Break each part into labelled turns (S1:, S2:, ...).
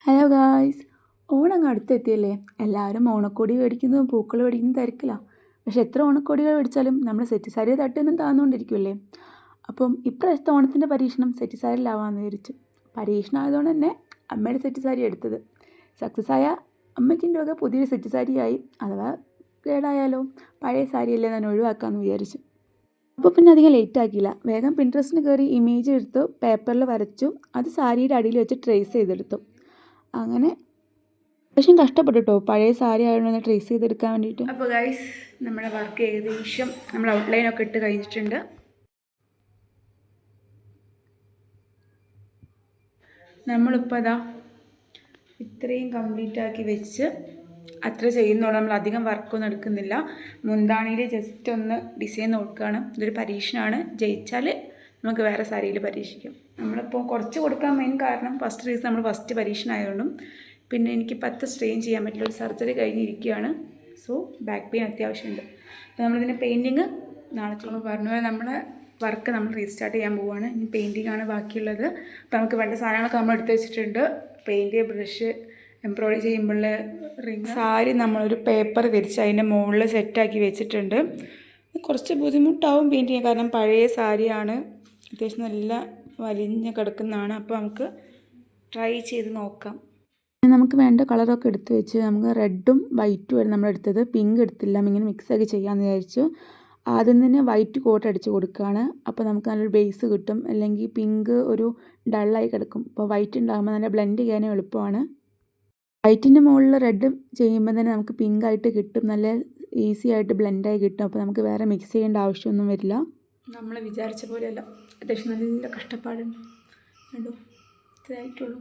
S1: Hello guys, Onam അങ്ങ് അടുത്തെത്തിയല്ലേ. എല്ലാവരും ഓണക്കോടി മേടിക്കുന്നതും പൂക്കൾ മേടിക്കുന്നതും തിരക്കിലാണ്. പക്ഷെ എത്ര ഓണക്കോടികൾ മേടിച്ചാലും നമ്മൾ സെറ്റ് സാരി തട്ടുന്നും താന്നുകൊണ്ടിരിക്കുമല്ലേ. അപ്പം ഇപ്രാവശ്യത്തെ ഓണത്തിൻ്റെ പരീക്ഷണം സെറ്റ് സാരിയിലാവാമെന്ന് വിചാരിച്ചു. പരീക്ഷണം ആയതുകൊണ്ട് തന്നെ അമ്മയുടെ സെറ്റ് സാരി എടുത്തത്. സക്സസ് ആയ അമ്മയ്ക്കിൻ്റെ വക പുതിയൊരു സെറ്റ് സാരിയായി. അഥവാ കേടായാലോ, പഴയ സാരിയല്ലേ ഞാൻ ഒഴിവാക്കാമെന്ന് വിചാരിച്ചു. അപ്പോൾ പിന്നെ അധികം ലേറ്റ് ആക്കിയില്ല. വേഗം പിൻട്രസ്റ്റിന് കയറി ഇമേജ് എടുത്തു, പേപ്പറിൽ വരച്ചു, അത് സാരിയുടെ അടിയിൽ വെച്ച് ട്രേസ് ചെയ്തെടുത്തു. അങ്ങനെ പക്ഷേ കഷ്ടപ്പെട്ടു കേട്ടോ, പഴയ സാരി ആയതുകൊണ്ട് ട്രേസ് ചെയ്തെടുക്കാൻ വേണ്ടിയിട്ട്. അപ്പോൾ ഗൈസ്, നമ്മുടെ വർക്ക് ഏകദേശം നമ്മൾ ഔട്ട്ലൈനൊക്കെ ഇട്ട് കഴിഞ്ഞിട്ടുണ്ട്. നമ്മളിപ്പോൾ അതാ ഇത്രയും കംപ്ലീറ്റ് ആക്കി വെച്ച് അത്ര ചെയ്യുന്നുള്ളൂ. നമ്മൾ അധികം വർക്കൊന്നും എടുക്കുന്നില്ല. മുന്താണിയിൽ ജസ്റ്റ് ഒന്ന് ഡിസൈൻ നോക്കുകയാണ്. ഇതൊരു പരീക്ഷണമാണ്. ജയിച്ചാൽ നമുക്ക് വേറെ സാരിയിൽ പരീക്ഷിക്കാം. നമ്മളിപ്പോൾ കുറച്ച് കൊടുക്കാൻ മെയിൻ കാരണം ഫസ്റ്റ് റീസൺ നമ്മൾ ഫസ്റ്റ് പരീക്ഷണം ആയതുകൊണ്ടും പിന്നെ എനിക്ക് 10 സ്ട്രെയിൻ ചെയ്യാൻ പറ്റില്ല. ഒരു സർജറി കഴിഞ്ഞിരിക്കുകയാണ്. സോ ബാക്ക് പെയിൻ അത്യാവശ്യമുണ്ട്. അപ്പോൾ നമ്മളിതിൻ്റെ പെയിൻറ്റിങ് നാളെ ചെയ്യുമ്പോൾ പറഞ്ഞ പോലെ നമ്മളെ വർക്ക് നമ്മൾ റീസ്റ്റാർട്ട് ചെയ്യാൻ പോവുകയാണ്. ഇനി പെയിൻറ്റിംഗ് ആണ് ബാക്കിയുള്ളത്. അപ്പോൾ നമുക്ക് വേണ്ട സാധനങ്ങളൊക്കെ നമ്മൾ എടുത്ത് വെച്ചിട്ടുണ്ട്. പെയിൻറ്റ്, ബ്രഷ്, എംബ്രോയിഡറി ചെയ്യുമ്പോൾ റിങ്, സാരി നമ്മളൊരു പേപ്പർ വിരിച്ച് അതിൻ്റെ മുകളിൽ സെറ്റാക്കി വെച്ചിട്ടുണ്ട്. കുറച്ച് ബുദ്ധിമുട്ടാവും പെയിൻറ്റ് ചെയ്യാൻ, കാരണം പഴയ സാരിയാണ്, അത്യാവശ്യം നല്ല വലിഞ്ഞ് കിടക്കുന്നതാണ്. അപ്പോൾ നമുക്ക് ട്രൈ ചെയ്ത് നോക്കാം. നമുക്ക് വേണ്ട കളറൊക്കെ എടുത്ത് വെച്ച് നമുക്ക് റെഡും വൈറ്റും ആണ് നമ്മളെടുത്തത്. പിങ്ക് എടുത്തില്ല, ഇങ്ങനെ മിക്സാക്കി ചെയ്യാമെന്ന് വിചാരിച്ചു. ആദ്യം തന്നെ വൈറ്റ് കോട്ട് അടിച്ച് കൊടുക്കുകയാണ്. അപ്പോൾ നമുക്ക് നല്ലൊരു ബേസ് കിട്ടും. അല്ലെങ്കിൽ പിങ്ക് ഒരു ഡള്ളായി കിടക്കും. അപ്പോൾ വൈറ്റ് ഉണ്ടാകുമ്പോൾ നല്ല ബ്ലെൻഡ് ചെയ്യാനും എളുപ്പമാണ്. വൈറ്റിൻ്റെ മുകളിൽ റെഡ് ചെയ്യുമ്പോൾ തന്നെ നമുക്ക് പിങ്ക് ആയിട്ട് കിട്ടും. നല്ല ഈസി ആയിട്ട് ബ്ലെൻഡായി കിട്ടും. അപ്പോൾ നമുക്ക് വേറെ മിക്സ് ചെയ്യേണ്ട ആവശ്യമൊന്നും വരില്ല. നമ്മൾ വിചാരിച്ച പോലെയല്ല, അത്യാവശ്യം നല്ല കഷ്ടപ്പാടുണ്ട്. കണ്ടോ, ഇതായിട്ടുള്ളൂ,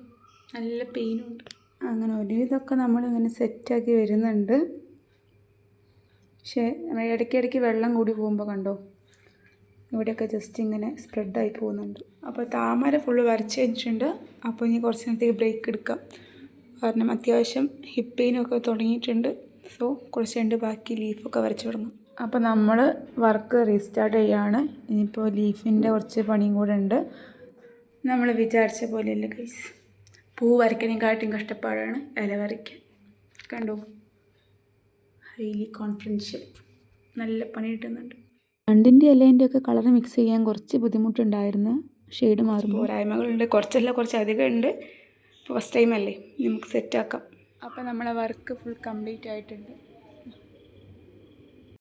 S1: നല്ല പെയിനുണ്ട്. അങ്ങനെ ഒരുവിധമൊക്കെ നമ്മളിങ്ങനെ സെറ്റാക്കി വരുന്നുണ്ട്. പക്ഷേ ഇടയ്ക്കിടയ്ക്ക് വെള്ളം കൂടി പോകുമ്പോൾ കണ്ടോ, ഇവിടെയൊക്കെ ജസ്റ്റ് ഇങ്ങനെ സ്പ്രെഡായി പോകുന്നുണ്ട്. അപ്പോൾ താമര ഫുള്ള് വരച്ച് വെച്ചിട്ടുണ്ട്. അപ്പോൾ ഇനി കുറച്ച് നേരത്തേക്ക് ബ്രേക്ക് എടുക്കാം, കാരണം അത്യാവശ്യം ഹിപ്പ് പെയിനൊക്കെ തുടങ്ങിയിട്ടുണ്ട്. സോ കുറച്ച് കഴിഞ്ഞ് ബാക്കി ലീഫൊക്കെ വരച്ച് തുടങ്ങും. അപ്പോൾ നമ്മൾ വർക്ക് റീസ്റ്റാർട്ട് ചെയ്യുകയാണ്. ഇനിയിപ്പോൾ ലീഫിൻ്റെ കുറച്ച് പണിയും കൂടെ ഉണ്ട്. നമ്മൾ വിചാരിച്ച പോലെയല്ല ഗൈസ്, പൂ വരയ്ക്കണേക്കാട്ടും കഷ്ടപ്പാടാണ് ഇല വരയ്ക്കാൻ. കണ്ടോ, ഹൈലി കോൺഫിഡൻഷ്യൽ, നല്ല പണി കിട്ടുന്നുണ്ട്. രണ്ടിൻ്റെ ഇലേൻ്റെ ഒക്കെ കളർ മിക്സ് ചെയ്യാൻ കുറച്ച് ബുദ്ധിമുട്ടുണ്ടായിരുന്നു. ഷെയ്ഡ് മാറുമ്പോൾ പോരായ്മകളുണ്ട്, കുറച്ച് അധികം ഉണ്ട്. ഫസ്റ്റ് ടൈം അല്ലേ, നമുക്ക് സെറ്റാക്കാം. അപ്പോൾ നമ്മളെ വർക്ക് ഫുൾ കംപ്ലീറ്റ് ആയിട്ടുണ്ട്.